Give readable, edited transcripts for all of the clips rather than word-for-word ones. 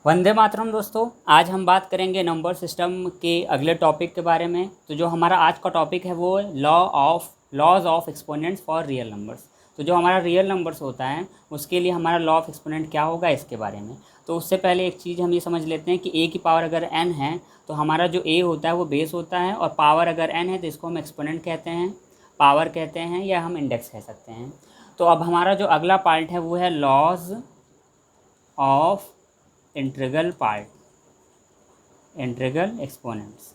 वंदे मातरम दोस्तों। आज हम बात करेंगे नंबर सिस्टम के अगले टॉपिक के बारे में। तो जो हमारा आज का टॉपिक है वो है laws of exponents for real numbers. तो जो हमारा रियल नंबर्स होता है उसके लिए हमारा लॉ ऑफ एक्सपोनेंट क्या होगा इसके बारे में। तो उससे पहले एक चीज़ हम ये समझ लेते हैं कि ए की पावर अगर एन है तो हमारा जो ए होता है वो बेस होता है, और पावर अगर एन है तो इसको हम एक्सपोनेंट कहते हैं, पावर कहते हैं, या हम इंडेक्स कह सकते हैं। तो अब हमारा जो अगला पार्ट है वो है laws of integral part, integral exponents.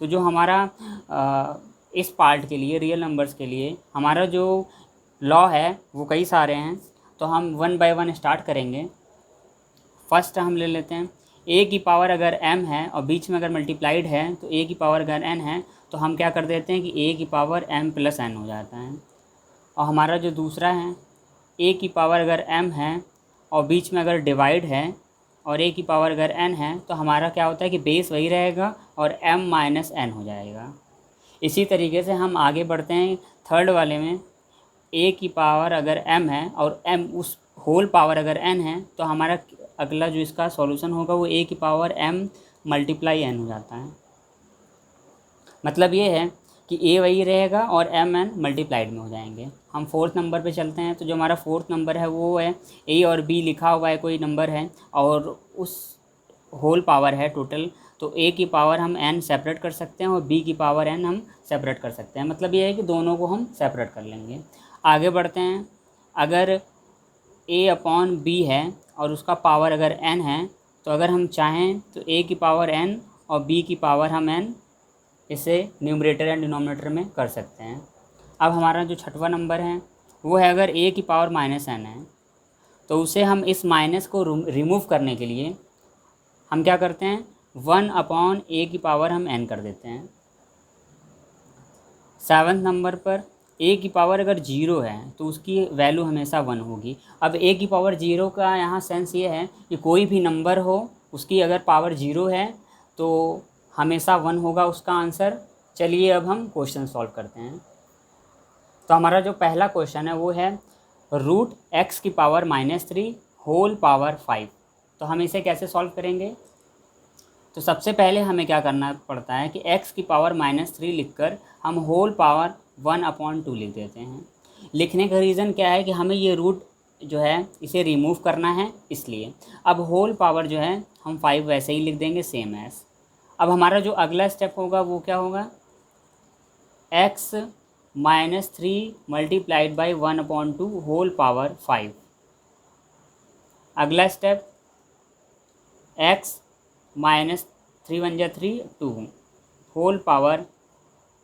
तो जो हमारा इस पार्ट के लिए, रियल नंबर्स के लिए हमारा जो लॉ है वो कई सारे हैं। तो हम वन बाय वन स्टार्ट करेंगे। फर्स्ट हम ले लेते हैं, ए की पावर अगर m है और बीच में अगर मल्टीप्लाइड है तो ए की पावर अगर n है तो हम क्या कर देते हैं कि ए की पावर m प्लस n हो जाता है। और हमारा जो दूसरा है, ए की पावर अगर m है और बीच में अगर डिवाइड है और ए की पावर अगर n है तो हमारा क्या होता है कि बेस वही रहेगा और m माइनस n हो जाएगा। इसी तरीके से हम आगे बढ़ते हैं थर्ड वाले में, ए की पावर अगर m है और m उस होल पावर अगर n है तो हमारा अगला जो इसका सॉल्यूशन होगा वो ए की पावर m मल्टीप्लाई n हो जाता है। मतलब ये है कि ए वही रहेगा और m n मल्टीप्लाइड में हो जाएंगे। हम फोर्थ नंबर पे चलते हैं। तो जो हमारा फोर्थ नंबर है वो है ए और बी लिखा हुआ है, कोई नंबर है और उस होल पावर है टोटल। तो ए की पावर हम n सेपरेट कर सकते हैं और बी की पावर n हम सेपरेट कर सकते हैं। मतलब ये है कि दोनों को हम सेपरेट कर लेंगे। आगे बढ़ते हैं, अगर a अपॉन b है और उसका पावर अगर n है तो अगर हम चाहें तो a की पावर n और b की पावर हम n इसे न्यूमरेटर एंड डिनोमिनेटर में कर सकते हैं। अब हमारा जो छठवां नंबर है वो है, अगर a की पावर माइनस n है तो उसे हम इस माइनस को रिमूव करने के लिए हम क्या करते हैं, 1 अपॉन a की पावर हम n कर देते हैं। सेवन्थ नंबर पर a की पावर अगर 0 है तो उसकी वैल्यू हमेशा 1 होगी। अब a की पावर 0 का यहाँ सेंस ये है कि कोई भी नंबर हो उसकी अगर पावर 0 है तो हमेशा 1 होगा उसका आंसर। चलिए अब हम क्वेश्चन सॉल्व करते हैं। तो हमारा जो पहला क्वेश्चन है वो है रूट x की पावर -3 होल पावर 5। तो हम इसे कैसे सॉल्व करेंगे। तो सबसे पहले हमें क्या करना पड़ता है कि x की पावर -3 लिखकर हम होल पावर 1/2 लिख देते हैं। लिखने का रीज़न क्या है कि हमें ये रूट जो है इसे रिमूव करना है, इसलिए अब होल पावर जो है हम 5 वैसे ही लिख देंगे सेम एस। अब हमारा जो अगला स्टेप होगा वो क्या होगा, x -3 multiplied by 1/2 whole power 5। अगला स्टेप x -3 1 जा 3 2 होल पावर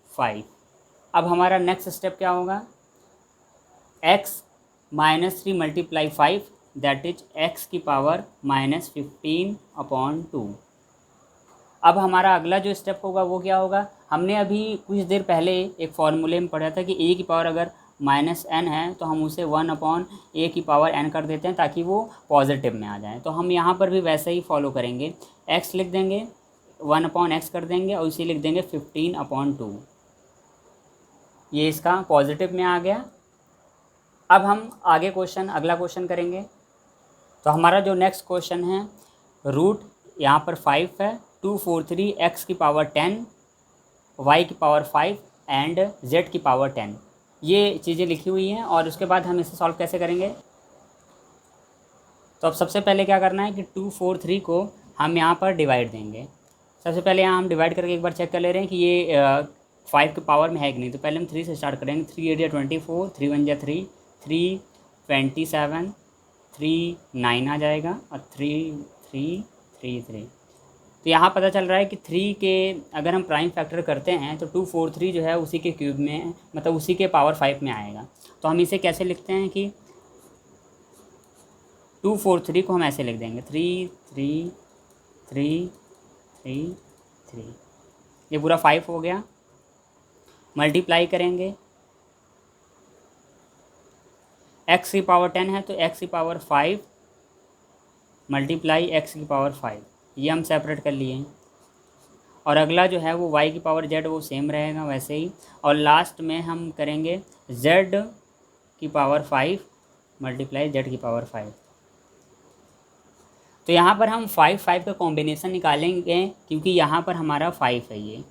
5। अब हमारा नेक्स्ट स्टेप क्या होगा, x -3 multiply 5 that is x की पावर -15/2। अब हमारा अगला जो स्टेप होगा वो क्या होगा, हमने अभी कुछ देर पहले एक फॉर्मूले में पढ़ा था कि a की पावर अगर -n है तो हम उसे 1/a की पावर n कर देते हैं ताकि वो पॉजिटिव में आ जाए। तो हम यहाँ पर भी वैसे ही फॉलो करेंगे, x लिख देंगे 1/x कर देंगे और इसे लिख देंगे 15/2। ये इसका पॉजिटिव में आ गया। अब हम आगे अगला क्वेश्चन करेंगे। तो हमारा जो नेक्स्ट क्वेश्चन है, रूट यहाँ पर 5 है, 243 x की पावर 10 y की पावर 5 एंड z की पावर 10, ये चीज़ें लिखी हुई हैं। और उसके बाद हम इसे सॉल्व कैसे करेंगे। तो अब सबसे पहले क्या करना है कि 243 को हम यहाँ पर डिवाइड देंगे। सबसे पहले यहाँ हम डिवाइड करके एक बार चेक कर ले रहे हैं कि ये 5 के पावर में है कि नहीं। तो पहले हम 3 से स्टार्ट करेंगे। 3 8 जा 24, 3 1 जा 3, 3 27, 3 9 आ जाएगा और 3 3 3 3। तो यहाँ पता चल रहा है कि 3 के अगर हम प्राइम फैक्टर करते हैं तो 243 जो है उसी के क्यूब में, मतलब उसी के पावर 5 में आएगा। तो हम इसे कैसे लिखते हैं कि 243 को हम ऐसे लिख देंगे 3 3 3 3 3, ये पूरा 5 हो गया। मल्टीप्लाई करेंगे, x की पावर 10 है तो x की पावर 5 मल्टीप्लाई x की पावर 5, ये हम सेपरेट कर लिए। और अगला जो है वो y की पावर z वो सेम रहेगा वैसे ही। और लास्ट में हम करेंगे z की पावर 5 मल्टीप्लाई z की पावर 5। तो यहाँ पर हम 5 का कॉम्बिनेशन निकालेंगे, क्योंकि यहाँ पर हमारा 5 है, ये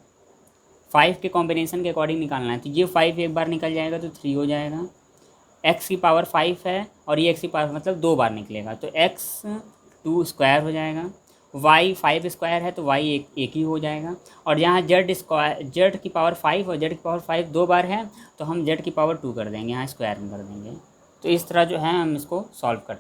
5 के कॉम्बिनेशन के अकॉर्डिंग निकालना है। तो ये 5 एक बार निकल जाएगा तो 3 हो जाएगा। x की पावर 5 है और ये x की पावर मतलब 2 बार निकलेगा, तो x 2 स्क्वायर हो जाएगा। y 5 स्क्वायर है तो y एक ही हो जाएगा। और यहाँ z की पावर 5 और z की पावर 5 2 बार है, तो हम z की पावर 2 कर देंगे, यहाँ स्क्वायर में कर देंगे। तो इस तरह जो है हम इसको सॉल्व करते हैं।